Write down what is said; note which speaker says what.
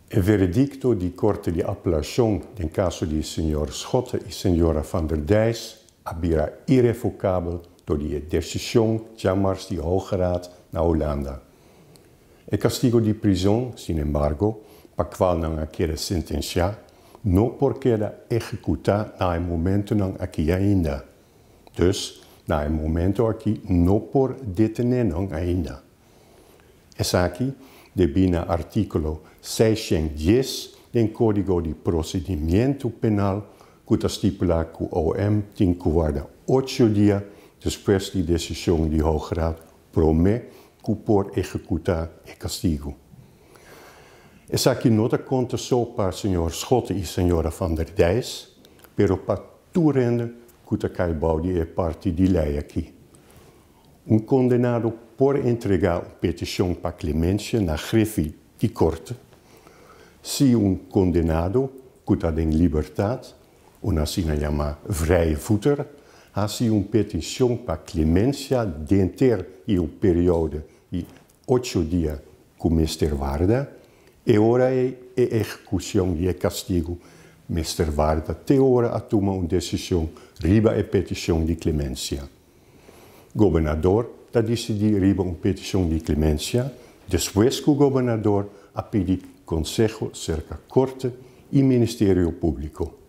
Speaker 1: El veredicto di Corte di Apelación en caso di signor Schotte e signora van der Dijs abira irrevocabel door die decisión llamars di Hoge Raad na Holanda. El castigo di prisión, sin embargo, pa qual não queda sentenciar, não por queda executar na momento não aqui ainda. Dus, na momento aqui, não por detener não ainda. Essa aqui, debina artículo 610 do Código de Procedimento Penal, que estipula que o OM tem que guardar 8 dias depois da decisão de Hoge Raad promete que por executar o castigo. Essa aqui não conta só para o senhor Schotte e a senhora van der Dijs, pero para todo rende que cai baude é parte de lei aqui. Condenado por entregar uma petição para clemência na grefe de corte, se condenado que está em liberdade, ou assim chama vrije voeter, se petição para clemência dentro de uma período de 8 dias que Mr. Warda, e ora é a execução de castigo. Mr. Warda tem ora a tomar uma decisão riba a petição de clemência. Governador está decidido riba uma petição de clemência, depois que o governador a pedir consejo cerca corte e Ministério Público.